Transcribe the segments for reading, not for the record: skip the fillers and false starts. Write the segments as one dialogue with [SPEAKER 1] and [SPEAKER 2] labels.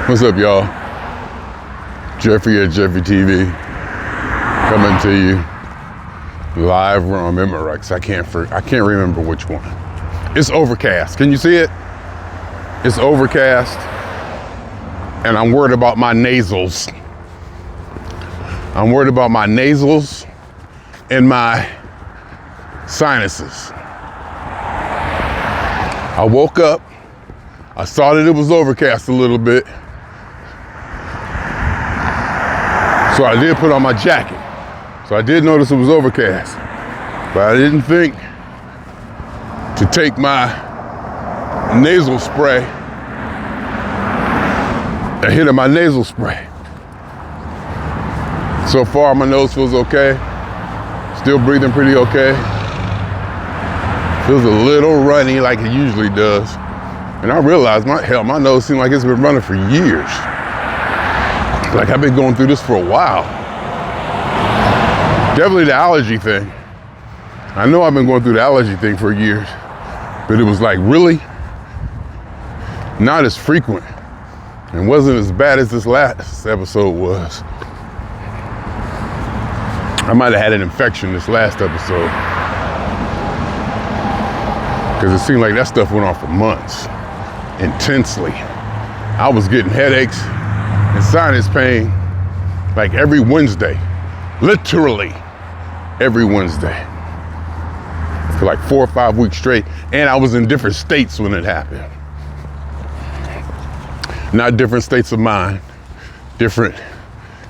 [SPEAKER 1] What's up, y'all? Jeffrey at Jeffrey TV, coming to you live from Memorex. I can't remember which one. It's overcast. Can you see it? It's overcast, and I'm worried about my nasals. I'm worried about my nasals and my sinuses. I woke up. I saw that it was overcast a little bit. So I did put on my jacket. So I did notice it was overcast. But I didn't think to take my nasal spray, a hit of my nasal spray. So far, my nose feels okay. Still breathing pretty okay. Feels a little runny like it usually does. And I realized, my nose seems like it's been running for years. Like I've been going through this for a while. Definitely the allergy thing. I know I've been going through the allergy thing for years, but it was like really not as frequent and wasn't as bad as this last episode was. I might have had an infection this last episode because it seemed like that stuff went on for months, intensely. I was getting headaches and sinus pain like every Wednesday, literally every Wednesday for like 4 or 5 weeks straight. And I was in different states when it happened. Not different states of mind, different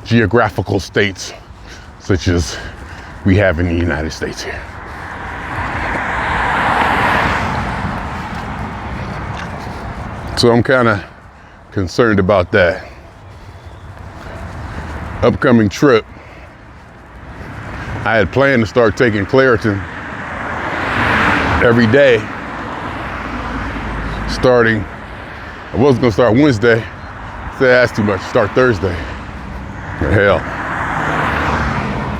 [SPEAKER 1] geographical states such as we have in the United States here. So I'm kind of concerned about that. Upcoming trip, I had planned to start taking Claritin every day. I was gonna start Wednesday. Said that's too much, start Thursday. But hell.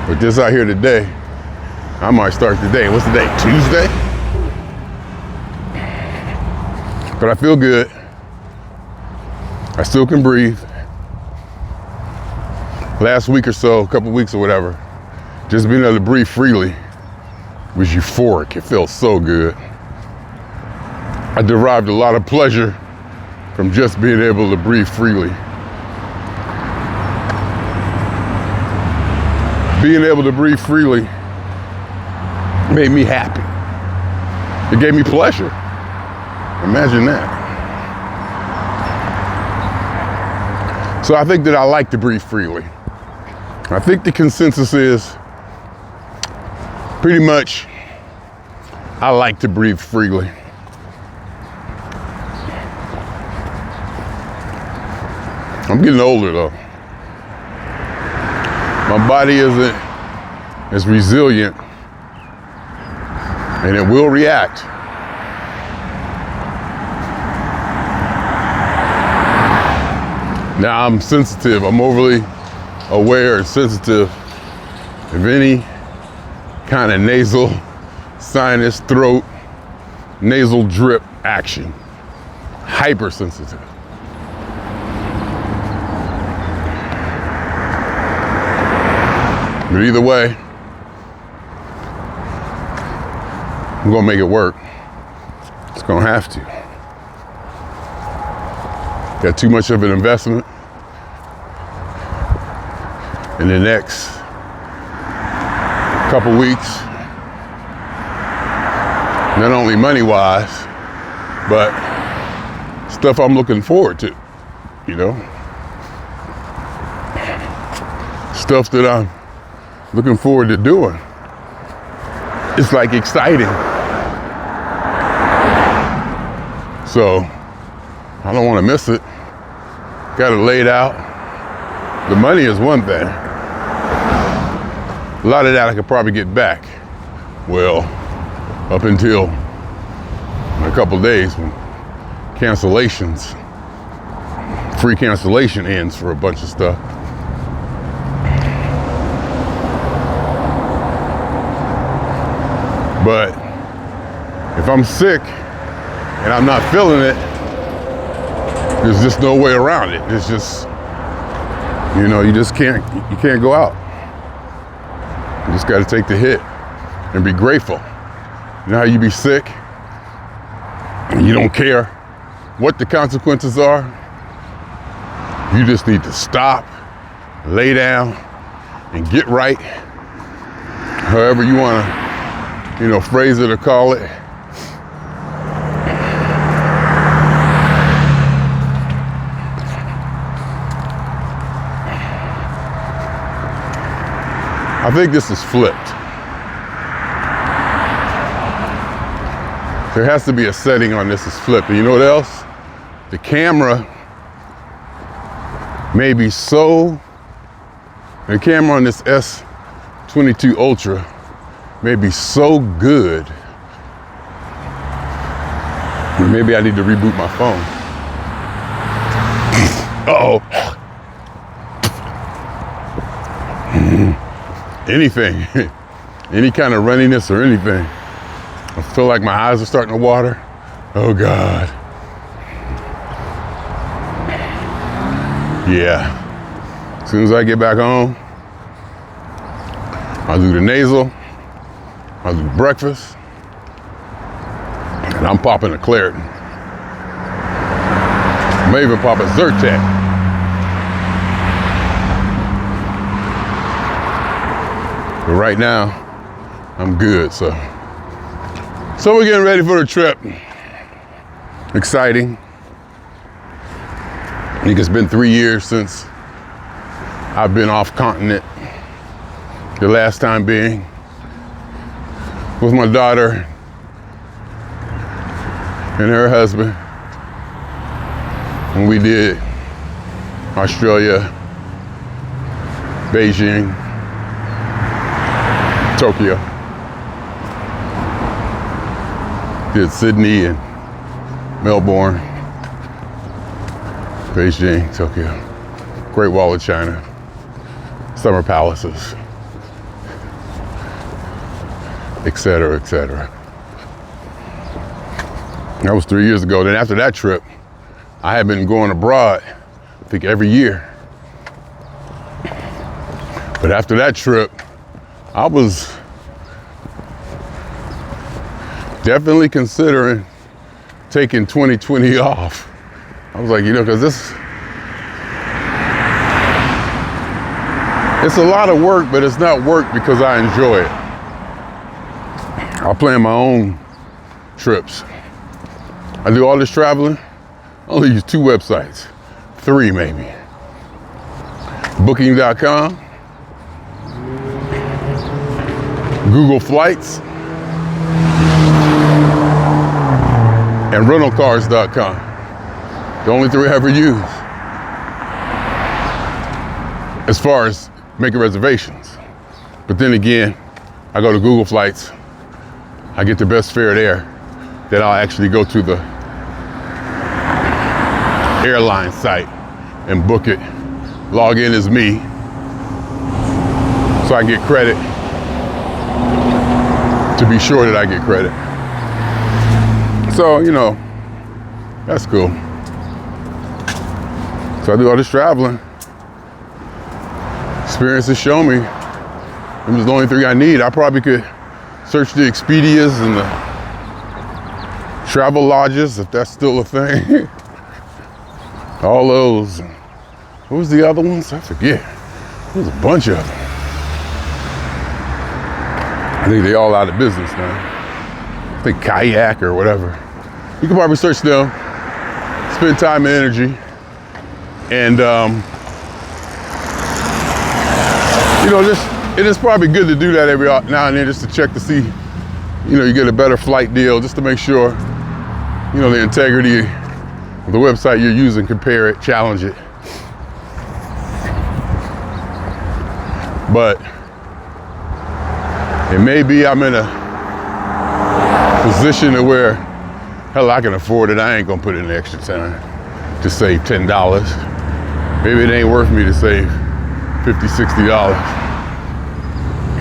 [SPEAKER 1] But this out here today, I might start today. What's the day? Tuesday? But I feel good. I still can breathe. Last week or so, a couple weeks or whatever, just being able to breathe freely was euphoric. It felt so good. I derived a lot of pleasure from just being able to breathe freely. Being able to breathe freely made me happy. It gave me pleasure. Imagine that. So I think that I like to breathe freely. I think the consensus is pretty much I like to breathe freely. I'm getting older though. My body isn't as resilient and it will react. Now I'm sensitive, I'm overly aware and sensitive of any kind of nasal, sinus, throat, nasal drip action. Hypersensitive. But either way, I'm gonna make it work. It's gonna have to. Got too much of an investment in the next couple weeks. Not only money-wise, but stuff I'm looking forward to, you know? Stuff that I'm looking forward to doing. It's like exciting. So I don't want to miss it. Got it laid out. The money is one thing. A lot of that I could probably get back. Well, up until in a couple days when cancellations, free cancellation ends for a bunch of stuff. But if I'm sick and I'm not feeling it, There's just no way around it. It's just, you just can't go out. You just got to take the hit and be grateful. You know how you be sick and you don't care what the consequences are? You just need to stop, lay down, and get right. However you want to, phrase it or call it. I think this is flipped. There has to be a setting on this is flipped. And you know what else? The camera may be the camera on this S22 Ultra may be so good. Maybe I need to reboot my phone. Uh-oh. Anything, any kind of runniness or anything. I feel like my eyes are starting to water. Oh God. Yeah. As soon as I get back home, I'll do the nasal, I'll do breakfast, and I'm popping a Claritin. I may even pop a Zyrtec. But right now, I'm good, so we're getting ready for the trip. Exciting. I think it's been 3 years since I've been off continent. The last time being with my daughter and her husband when we did Australia, Beijing, Tokyo. Did Sydney and Melbourne, Beijing, Tokyo, Great Wall of China, Summer Palaces, etc., etc. That was 3 years ago. Then after that trip, I had been going abroad, I think every year. But after that trip, I was definitely considering taking 2020 off. I was like, because it's a lot of work, but it's not work because I enjoy it. I plan my own trips. I do all this traveling. I only use 2 websites, 3 maybe. Booking.com, Google Flights, and rentalcars.com. The only 3 I ever use as far as making reservations. But then again, I go to Google Flights, I get the best fare there, then I'll actually go to the airline site and book it, log in as me, so I get credit, to be sure that I get credit. So, that's cool. So I do all this traveling. Experiences show me it was the only 3 I need. I probably could search the Expedias and the travel lodges, if that's still a thing. All those. What was the other ones? I forget. There's a bunch of them. I think they all out of business now. I think Kayak or whatever. You can probably search them, spend time and energy, and it is probably good to do that every now and then just to check to see, you get a better flight deal just to make sure, the integrity of the website you're using, compare it, challenge it. But it may be I'm in a position to where, hell, I can afford it. I ain't gonna put in the extra time to save $10. Maybe it ain't worth me to save $50, $60.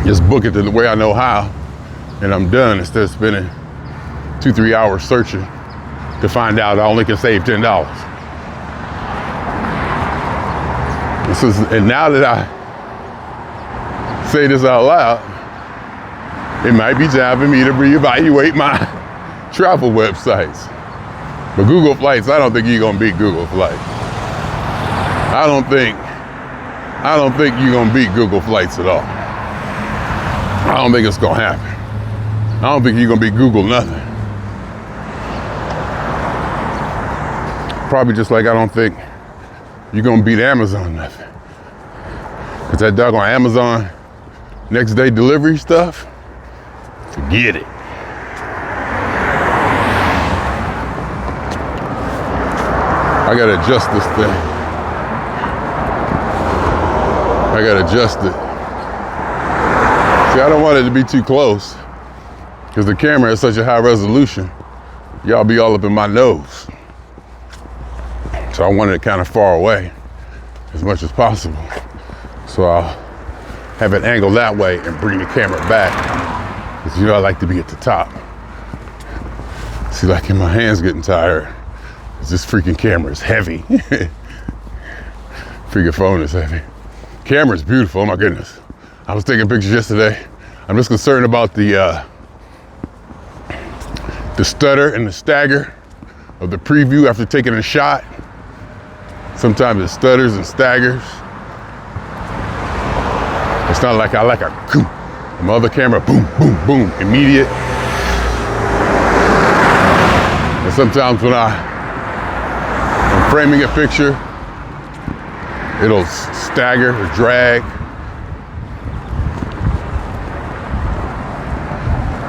[SPEAKER 1] Just book it the way I know how, and I'm done instead of spending 2-3 hours searching to find out I only can save $10. And now that I say this out loud, it might be time for me to reevaluate my travel websites. But Google Flights, I don't think you're gonna beat Google Flights. I don't think you're gonna beat Google Flights at all. I don't think it's gonna happen. I don't think you're gonna beat Google nothing. Probably just like I don't think you're gonna beat Amazon nothing. Cause that doggone Amazon next day delivery stuff, forget it. I gotta adjust this thing. I gotta adjust it. See, I don't want it to be too close because the camera is such a high resolution. Y'all be all up in my nose. So I wanted it kind of far away as much as possible. So I'll have it angled that way and bring the camera back. Because I like to be at the top. See, like my hands getting tired. This freaking camera is heavy. Freaking phone is heavy. Camera's beautiful, oh my goodness. I was taking pictures yesterday. I'm just concerned about the stutter and the stagger of the preview after taking a shot. Sometimes it stutters and staggers. It's not like I like a boom. My other camera, boom, boom, boom, immediate. And sometimes when I'm framing a picture, it'll stagger or drag.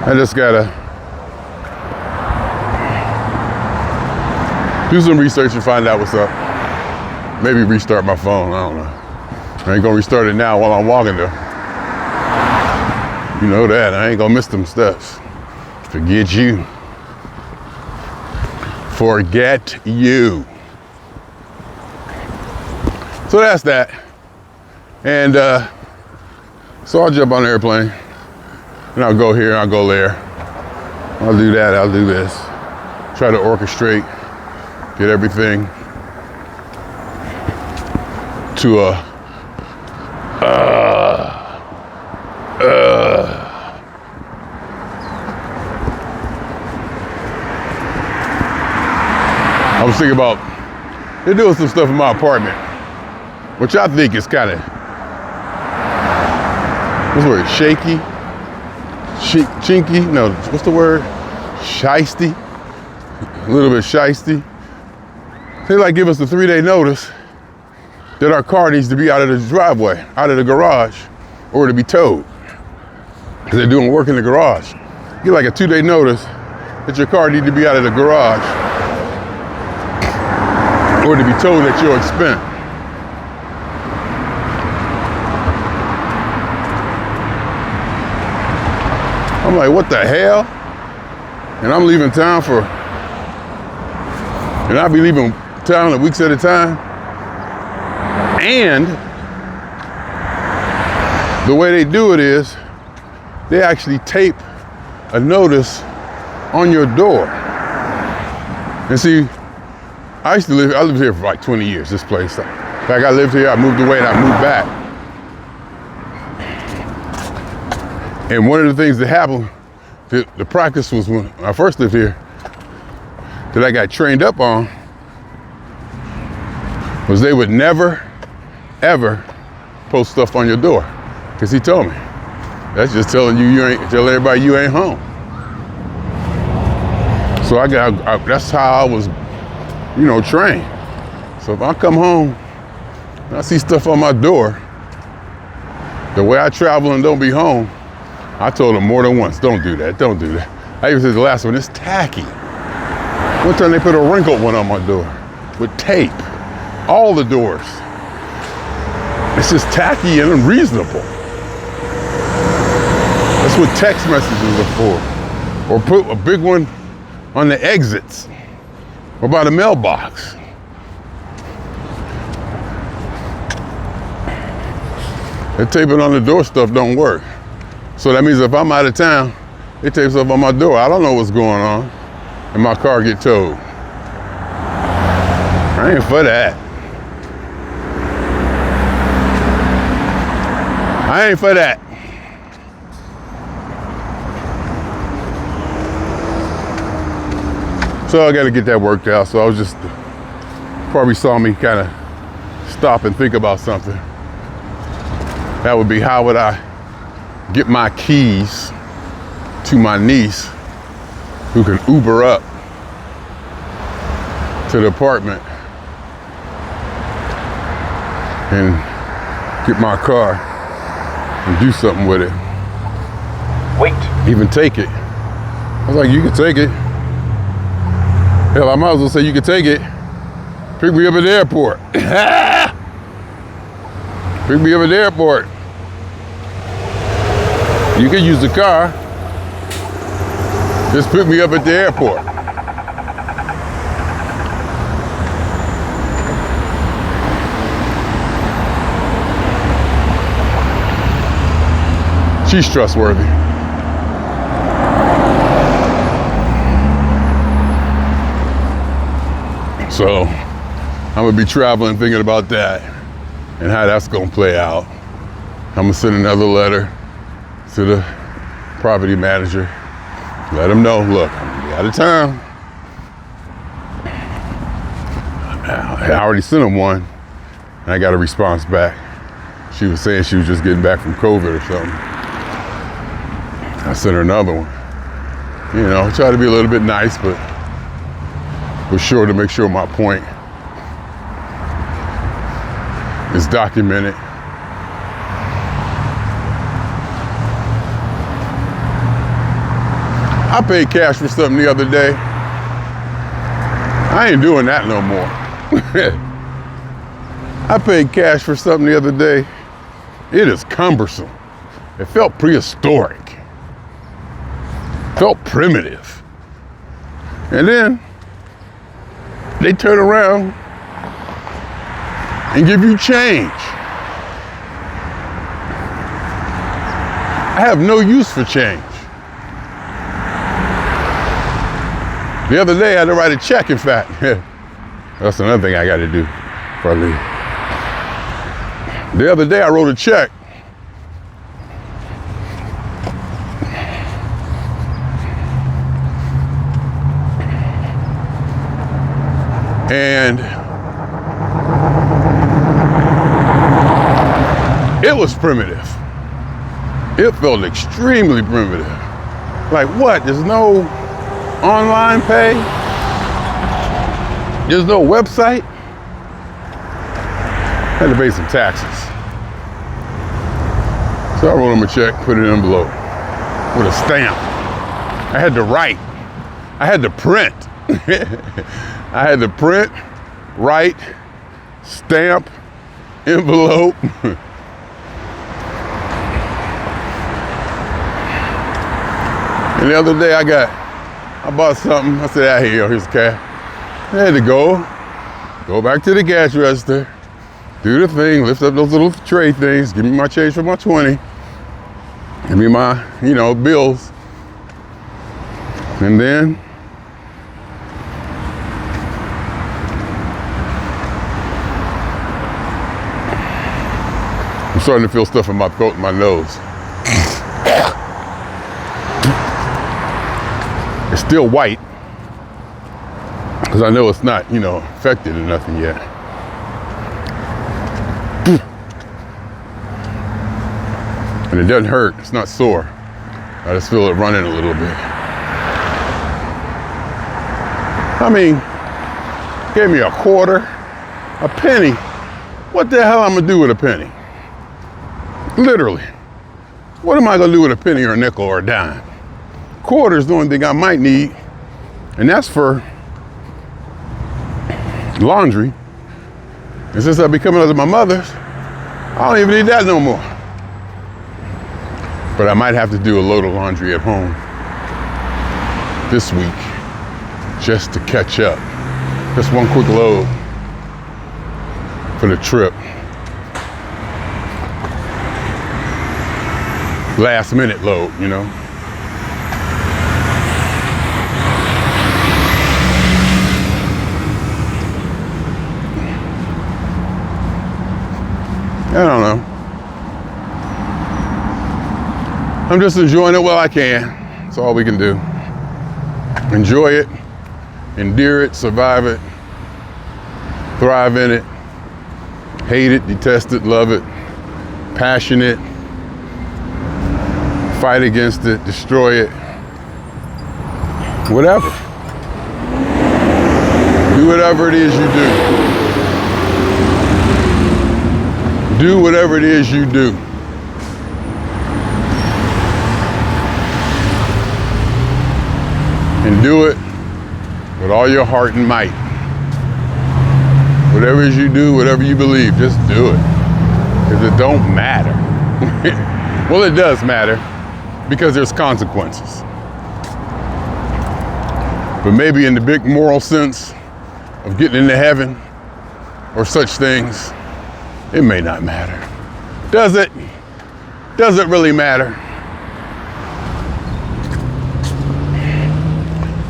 [SPEAKER 1] I just gotta do some research and find out what's up. Maybe restart my phone, I don't know. I ain't gonna restart it now while I'm walking though. You know that, I ain't gonna miss them steps. Forget you. Forget you. So that's that. And so I'll jump on the airplane and I'll go here, I'll go there. I'll do that, I'll do this. Try to orchestrate, get everything to a I was thinking about, they're doing some stuff in my apartment, which I think is kind of, what's the word, shaky? Chinky? No, what's the word? Shiesty? A little bit shiesty. They like give us a 3-day notice that our car needs to be out of the driveway, out of the garage, or to be towed. Because they're doing work in the garage. You get like a 2-day notice that your car needs to be out of the garage, or to be towed at your expense. I'm like, what the hell? And I'm leaving town and I'll be leaving town in weeks at a time. And the way they do it is they actually tape a notice on your door. And see, I lived here for like 20 years, this place. In fact, I lived here, I moved away, and I moved back. And one of the things that happened, the practice was when I first lived here, that I got trained up on, was they would never, ever post stuff on your door. Because he told me, that's just telling tell everybody you ain't home. So that's how I was, trained. So if I come home and I see stuff on my door, the way I travel and don't be home, I told them more than once, don't do that. I even said the last one, it's tacky. One time they put a wrinkled one on my door with tape, all the doors. It's just tacky and unreasonable. That's what text messages are for. Or put a big one on the exits or by the mailbox. That taping on the door stuff don't work. So that means if I'm out of town, it tapes up on my door. I don't know what's going on, and my car get towed. I ain't for that. I ain't for that. So I got to get that worked out. So I was just, probably saw me kind of stop and think about something. That would be, how would I get my keys to my niece who can Uber up to the apartment and get my car and do something with it.
[SPEAKER 2] Wait.
[SPEAKER 1] Even take it. I was like, you can take it. Hell, I might as well say you can take it. Pick me up at the airport. Pick me up at the airport. You can use the car. Just pick me up at the airport. She's trustworthy. So I'm gonna be traveling thinking about that and how that's gonna play out. I'm gonna send another letter to the property manager. Let him know, look, I'm gonna be out of town. I already sent him one and I got a response back. She was saying she was just getting back from COVID or something. I sent her another one. You know, try to be a little bit nice, but sure to make sure my point is documented. I paid cash for something the other day. I ain't doing that no more. I paid cash for something the other day. It is cumbersome. It felt prehistoric. Felt primitive. And then they turn around and give you change. I have no use for change. The other day I had to write a check, in fact. That's another thing I got to do before I leave. The other day I wrote a check. And it was primitive. It felt extremely primitive. Like what? There's no online pay? There's no website? I had to pay some taxes. So I wrote him a check, put it in an envelope with a stamp. I had to write. I had to print. I had to print, write, stamp, envelope. And the other day I bought something. I said, here's cash. I had to go back to the cash register, do the thing, lift up those little tray things, give me my change for my 20, give me my, bills. And then I'm starting to feel stuff in my throat and my nose. It's still white, because I know it's not, infected or nothing yet. And it doesn't hurt, it's not sore. I just feel it running a little bit. I mean, gave me a quarter, a penny. What the hell I'm gonna do with a penny? Literally. What am I gonna do with a penny or a nickel or a dime? Quarter is the only thing I might need, and that's for laundry. And since I'll be coming up to my mother's, I don't even need that no more. But I might have to do a load of laundry at home this week just to catch up. Just one quick load for the trip. Last minute load, I don't know. I'm just enjoying it while I can. That's all we can do. Enjoy it, endure it, survive it, thrive in it, hate it, detest it, love it, passionate, fight against it, destroy it, whatever. Do whatever it is you do. Do whatever it is you do. And do it with all your heart and might. Whatever it is you do, whatever you believe, just do it. Because it don't matter. Well, it does matter because there's consequences. But maybe in the big moral sense of getting into heaven or such things, it may not matter. Does it? Does it really matter?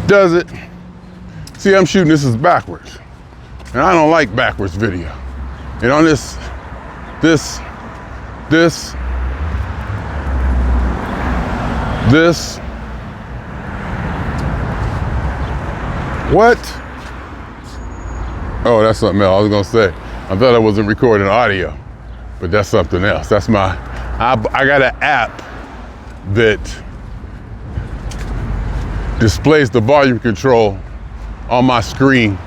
[SPEAKER 1] Does it? See, I'm shooting this is backwards. And I don't like backwards video. And on this, what? Oh, that's something else I was gonna say. I thought I wasn't recording audio, but that's something else. That's I got an app that displays the volume control on my screen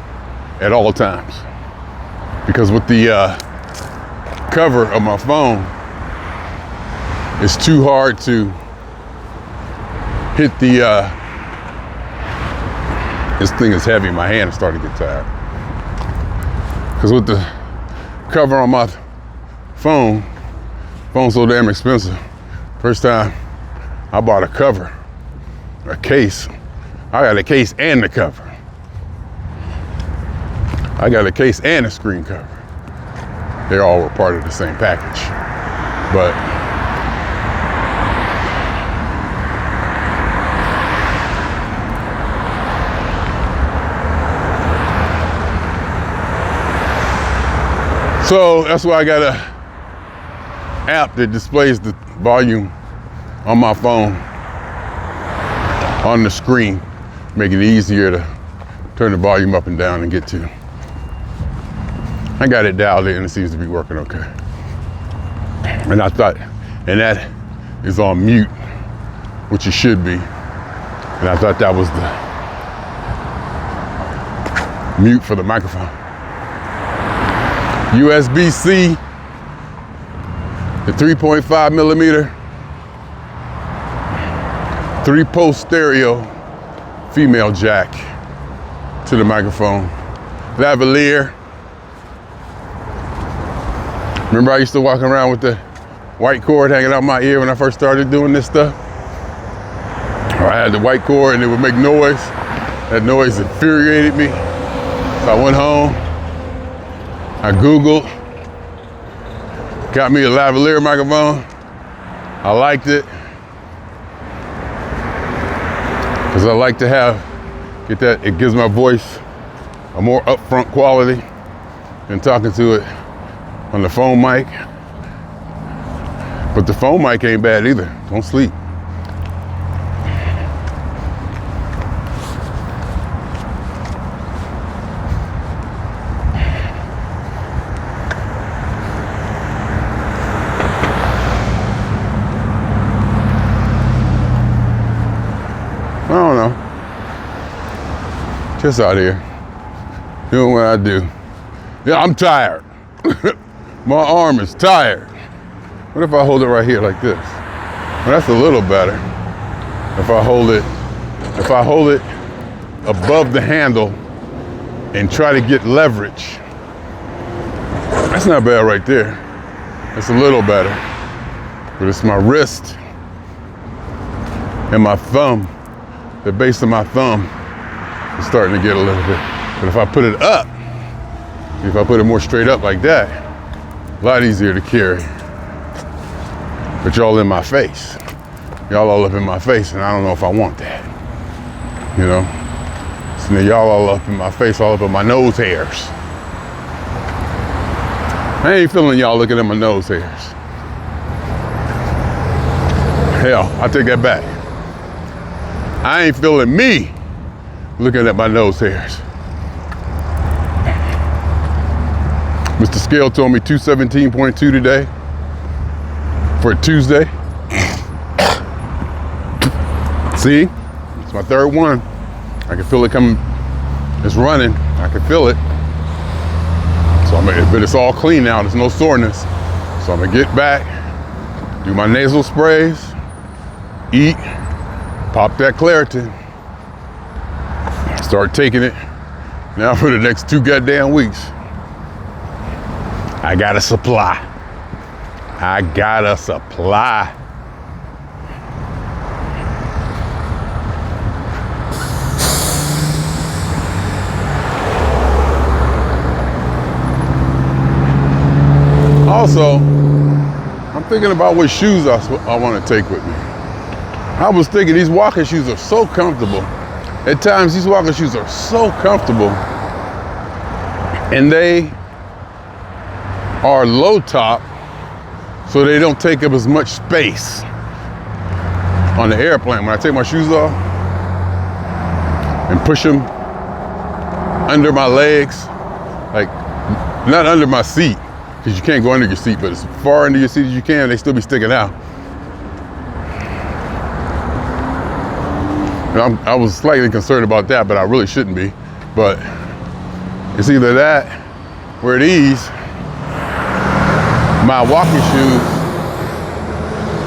[SPEAKER 1] at all times. Because with the cover of my phone, it's too hard to hit the, this thing is heavy, my hand is starting to get tired. Because with the cover on my phone's so damn expensive. First time I bought a cover, a case, I got a case and the cover. I got a case and a screen cover. They all were part of the same package. But so that's why I got a app that displays the volume on my phone on the screen, making it easier to turn the volume up and down and get to. I got it dialed in and it seems to be working okay. And I thought, and that is on mute, which it should be. And I thought that was the mute for the microphone. USB-C, the 3.5 millimeter, 3-post stereo, female jack to the microphone. Lavalier. Remember I used to walk around with the white cord hanging out my ear when I first started doing this stuff? I had the white cord and it would make noise. That noise infuriated me. So I went home, I Googled, got me a lavalier microphone. I liked it. Because I like to get that, it gives my voice a more upfront quality than talking to it on the phone mic. But the phone mic ain't bad either. Don't sleep. I don't know. Just out here doing what I do. Yeah, I'm tired. My arm is tired. What if I hold it right here like this? Well, that's a little better. If I hold it above the handle and try to get leverage, that's not bad right there. That's a little better. But it's my wrist and my thumb, the base of my thumb is starting to get a little bit. But if I put it up, if I put it more straight up like that, a lot easier to carry. But y'all in my face. Y'all all up in my face, and I don't know if I want that. You know? So now y'all all up in my face, all up in my nose hairs. I ain't feeling y'all looking at my nose hairs. Hell, I take that back. I ain't feeling me looking at my nose hairs. Mr. Scale told me 217.2 today for a Tuesday. See, it's my third one. I can feel it coming, it's running, I can feel it. So but it's all clean now, there's no soreness. So I'm gonna get back, do my nasal sprays, eat, pop that Claritin, start taking it now for the next 2 goddamn weeks. I got a supply. I got a supply. Also, I'm thinking about what shoes I want to take with me. I was thinking these walking shoes are so comfortable. At times, these walking shoes are so comfortable, and they are low top, so they don't take up as much space on the airplane. When I take my shoes off and push them under my legs, like not under my seat, because you can't go under your seat, but as far under your seat as you can, they still be sticking out. And I was slightly concerned about that, but I really shouldn't be. But it's either that or these, my walking shoes,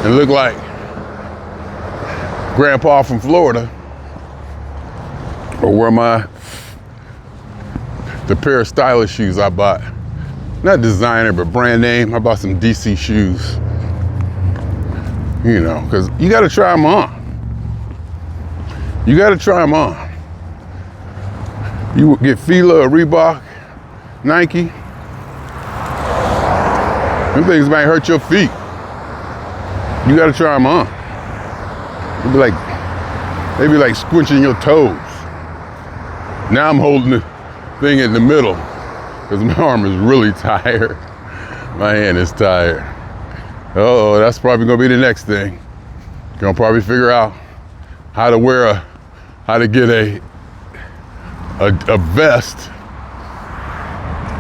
[SPEAKER 1] and look like Grandpa from Florida, or wear the pair of stylish shoes I bought. Not designer, but brand name. I bought some DC shoes. You know, because you got to try them on. You got to try them on. You get Fila or Reebok, Nike. Them things might hurt your feet. You got to try them on. They be like squinching your toes. Now I'm holding the thing in the middle, because my arm is really tired. My hand is tired. Uh-oh, that's probably gonna be the next thing. Gonna probably figure out how to get a vest,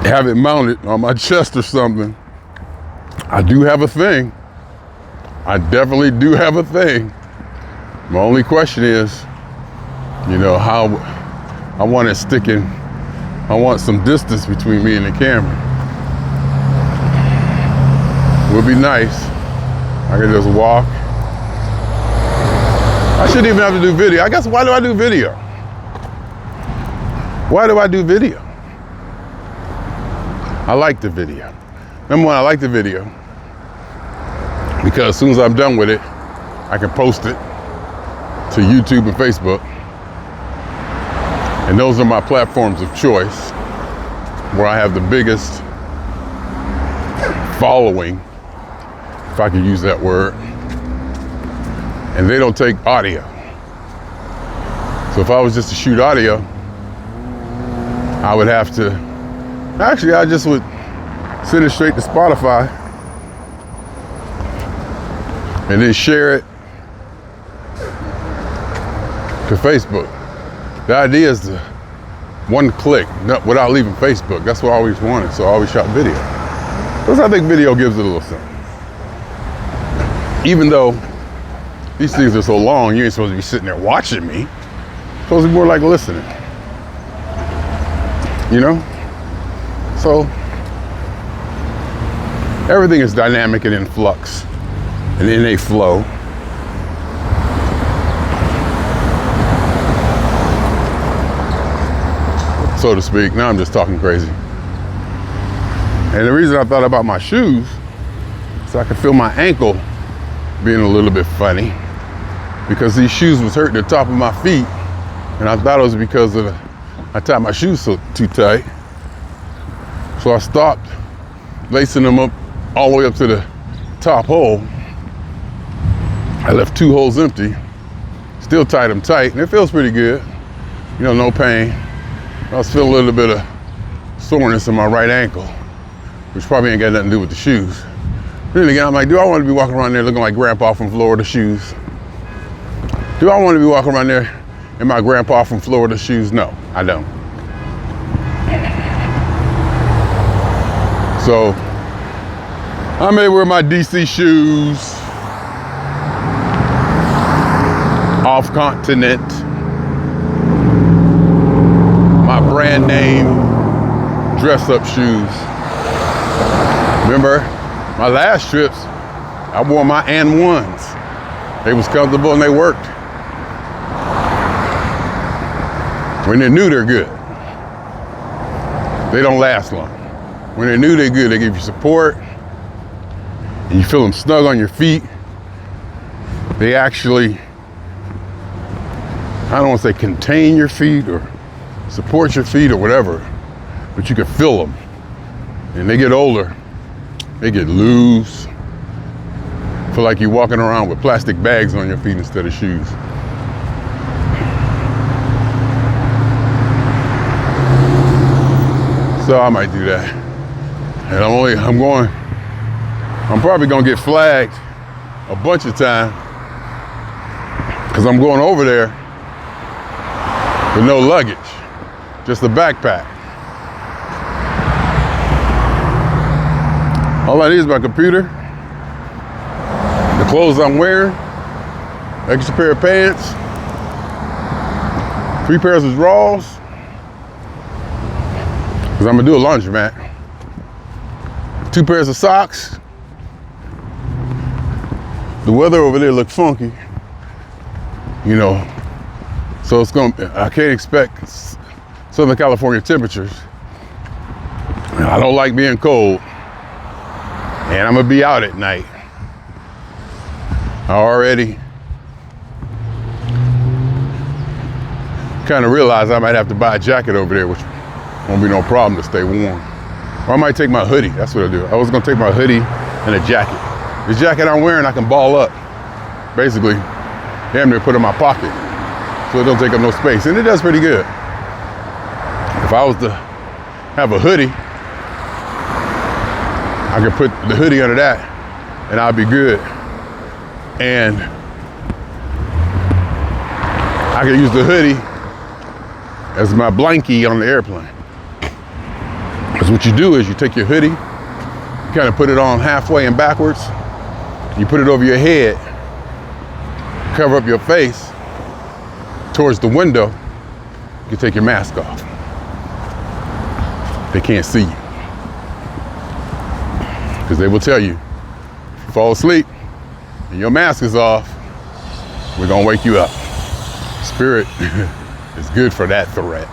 [SPEAKER 1] have it mounted on my chest or something. I do have a thing. I definitely do have a thing. My only question is, you know, how I want it sticking. I want some distance between me and the camera. Would be nice. I can just walk. I shouldn't even have to do video. I guess, why do I do video? Why do I do video? I like the video. Number one, I like the video because as soon as I'm done with it, I can post it to YouTube and Facebook. And those are my platforms of choice, where I have the biggest following, if I could use that word. And they don't take audio. So if I was just to shoot audio, I would have to, actually I just would send it straight to Spotify and then share it to Facebook. The idea is to one click without leaving Facebook. That's what I always wanted, so I always shot video. Because I think video gives it a little something. Even though these things are so long, you ain't supposed to be sitting there watching me. It's supposed to be more like listening. You know? So, everything is dynamic and in flux and in a flow. So to speak. Now I'm just talking crazy. And the reason I thought about my shoes is I could feel my ankle being a little bit funny, because these shoes was hurting the top of my feet, and I thought it was because I tied my shoes too tight. So I stopped lacing them up all the way up to the top hole. I left 2 holes empty, still tied them tight, and it feels pretty good. You know, no pain. I was feeling a little bit of soreness in my right ankle, which probably ain't got nothing to do with the shoes. Then again, I'm like, do I want to be walking around there looking like Grandpa from Florida shoes? Do I want to be walking around there in my Grandpa from Florida shoes? No, I don't. So I may wear my DC shoes off continent, my brand name dress up shoes. Remember my last trips, I wore my AND1s. They was comfortable and they worked. When they're new, they're good. They don't last long. When they're new, they're good. They give you support and you feel them snug on your feet. They actually, I don't want to say contain your feet or support your feet or whatever, but you can feel them. And they get older, they get loose. Feel like you're walking around with plastic bags on your feet instead of shoes. So I might do that. And I'm probably gonna get flagged a bunch of times because I'm going over there with no luggage, just a backpack. All I need is my computer, the clothes I'm wearing, extra pair of pants, 3 pairs of drawers, because I'm gonna do a laundromat, 2 pairs of socks. The weather over there look funky, you know, so I can't expect Southern California temperatures. I don't like being cold, and I'm gonna be out at night. I already kind of realized I might have to buy a jacket over there, which won't be no problem to stay warm. Or I might take my hoodie, that's what I'll do. I was gonna take my hoodie and a jacket. The jacket I'm wearing, I can ball up. Basically, damn near put in my pocket, so it don't take up no space. And it does pretty good. If I was to have a hoodie, I could put the hoodie under that and I'll be good. And I could use the hoodie as my blankie on the airplane. Because what you do is you take your hoodie, you kind of put it on halfway and backwards, you put it over your head, cover up your face towards the window, you can take your mask off. They can't see you. Because they will tell you, if you fall asleep and your mask is off, we're gonna wake you up. Spirit is good for that threat.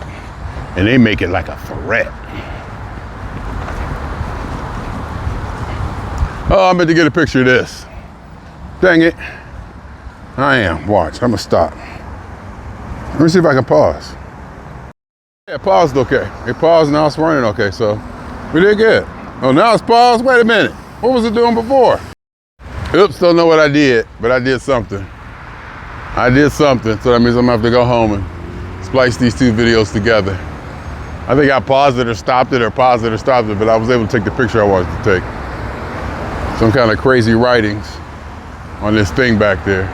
[SPEAKER 1] And they make it like a threat. Oh, I meant to get a picture of this. Dang it. I am. Watch, I'm gonna stop. Let me see if I can pause. Yeah, it paused okay. It paused, now it's running okay, so we did good. Oh, now it's paused? Wait a minute. What was it doing before? Oops, don't know what I did, but I did something. I did something, so that means I'm gonna have to go home and splice these 2 videos together. I think I paused it or stopped it or paused it or stopped it, but I was able to take the picture I wanted to take. Some kind of crazy writings on this thing back there.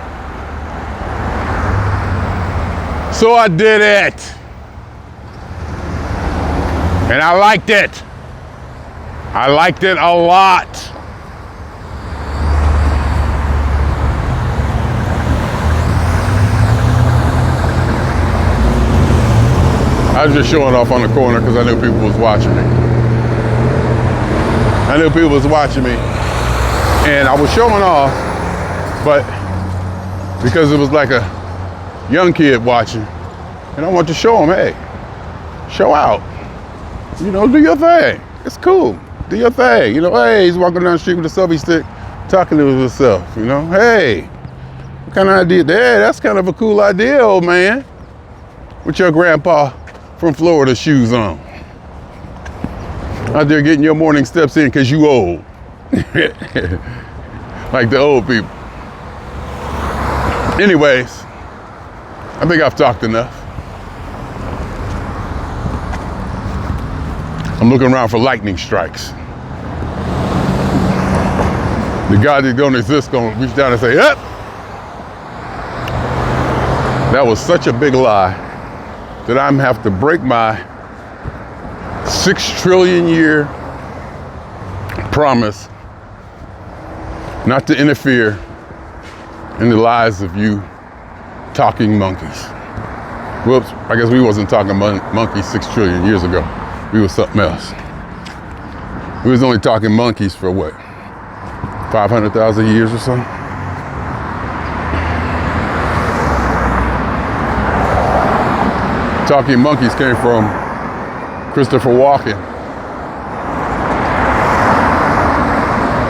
[SPEAKER 1] So I did it. And I liked it. I liked it a lot. I was just showing off on the corner because I knew people was watching me. I knew people was watching me. And I was showing off, but because it was like a young kid watching, and I want to show him, hey, show out. You know, do your thing. It's cool. Do your thing. You know, hey, he's walking down the street with a selfie stick, talking to himself. You know, hey, what kind of idea? Hey, that's kind of a cool idea, old man. With your grandpa from Florida shoes on. Out there getting your morning steps in because you old. Like the old people. Anyways, I think I've talked enough. I'm looking around for lightning strikes. The God that don't exist gonna reach down and say, "Yep." That was such a big lie that I'm have to break my 6 trillion year promise not to interfere in the lives of you talking monkeys. Whoops, I guess we wasn't talking monkeys 6 trillion years ago. We was something else. We was only talking monkeys for what, 500,000 years or so? Talking monkeys came from Christopher Walken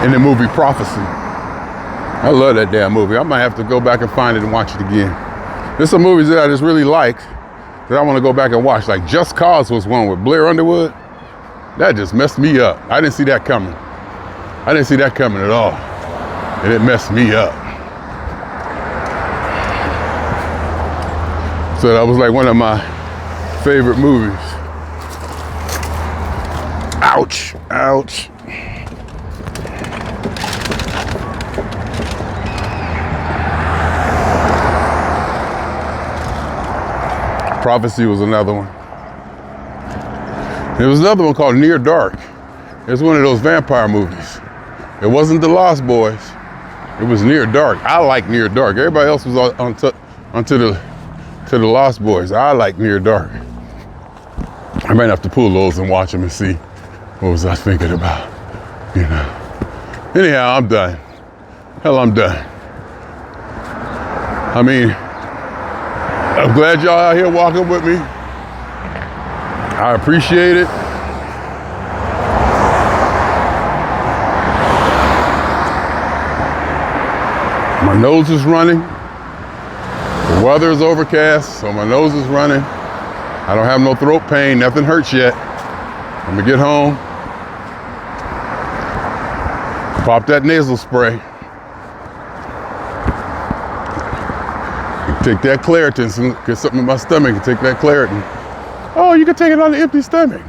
[SPEAKER 1] in the movie Prophecy. I love that damn movie. I might have to go back and find it and watch it again. There's some movies that I just really liked that I want to go back and watch. Like Just Cause was one with Blair Underwood. That just messed me up. I didn't see that coming. I didn't see that coming at all. And it messed me up. So that was like one of my favorite movies. Ouch, ouch. Prophecy was another one. There was another one called Near Dark. It's one of those vampire movies. It wasn't The Lost Boys. It was Near Dark. I like Near Dark. Everybody else was onto the Lost Boys. I like Near Dark. I might have to pull those and watch them and see what was I thinking about, you know. Anyhow, I'm done. Hell, I'm done. I mean, I'm glad y'all out here walking with me. I appreciate it. My nose is running. The weather is overcast, so my nose is running. I don't have no throat pain, nothing hurts yet. I'm gonna get home, pop that nasal spray, take that Claritin, get something in my stomach and take that Claritin. Oh, you can take it on an empty stomach.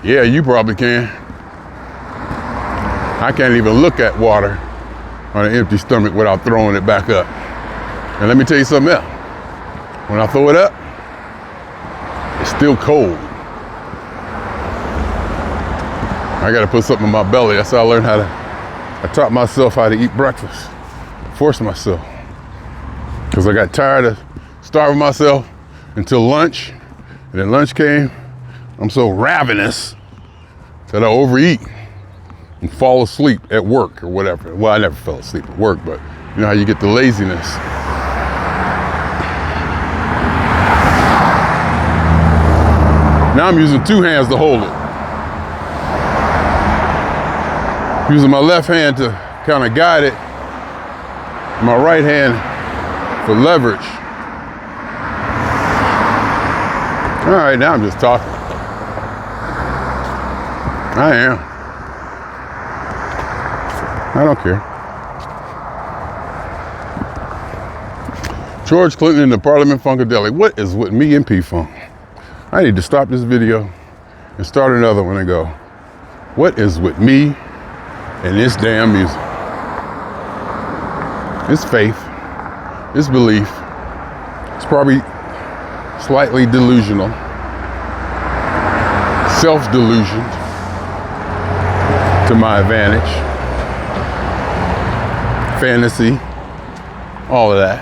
[SPEAKER 1] Yeah, you probably can. I can't even look at water on an empty stomach without throwing it back up. And let me tell you something else. When I throw it up, it's still cold. I gotta put something in my belly. That's how I learned I taught myself how to eat breakfast. Forced myself. Because I got tired of starving myself until lunch. And then lunch came, I'm so ravenous that I overeat and fall asleep at work or whatever. Well, I never fell asleep at work, but you know how you get the laziness. Now I'm using 2 hands to hold it. Using my left hand to kind of guide it, my right hand for leverage. All right, now I'm just talking. I am. I don't care. George Clinton in the Parliament Funkadelic. What is with me and P-Funk? I need to stop this video and start another one and go, what is with me and this damn music? It's faith. It's belief. It's probably slightly delusional. Self-delusioned to my advantage. Fantasy. All of that.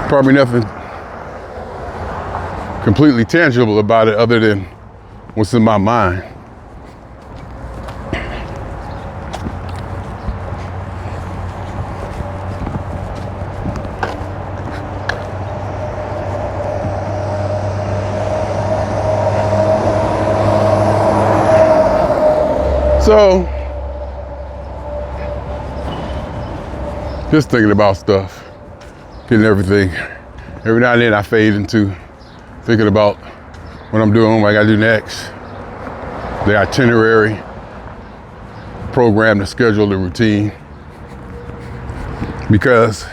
[SPEAKER 1] Probably nothing completely tangible about it other than what's in my mind. So, just thinking about stuff, getting everything. Every now and then I fade into thinking about what I'm doing, what I gotta do next, the itinerary, program, the schedule, the routine. Because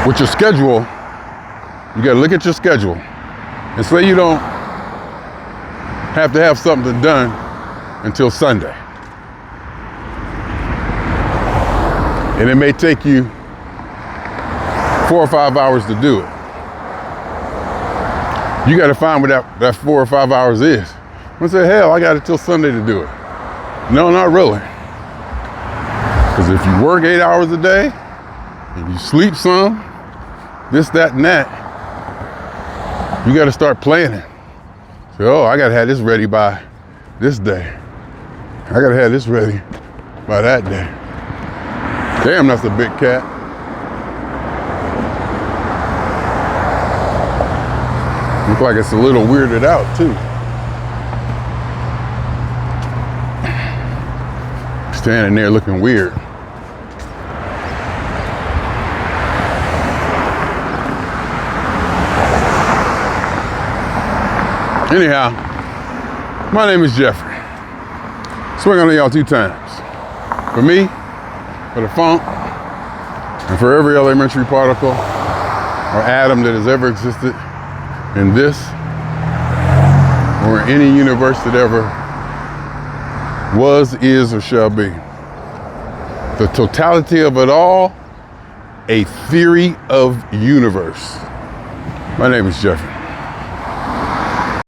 [SPEAKER 1] with your schedule, you gotta look at your schedule and say you don't have to have something done until Sunday. And it may take you 4 or 5 hours to do it. You got to find what that 4 or 5 hours is. I say, hell, I got it till Sunday to do it. No, not really. Because if you work 8 hours a day, and you sleep some, this, that, and that, you got to start planning. So, oh, I got to have this ready by this day. I got to have this ready by that day. Damn, that's a big cat. Looks like it's a little weirded out, too. Standing there looking weird. Anyhow, my name is Jeffrey. Swing on y'all 2 times. For me, for the funk, and for every elementary particle or atom that has ever existed in this or in any universe that ever was, is, or shall be. The totality of it all, a theory of universe. My name is Jeffrey.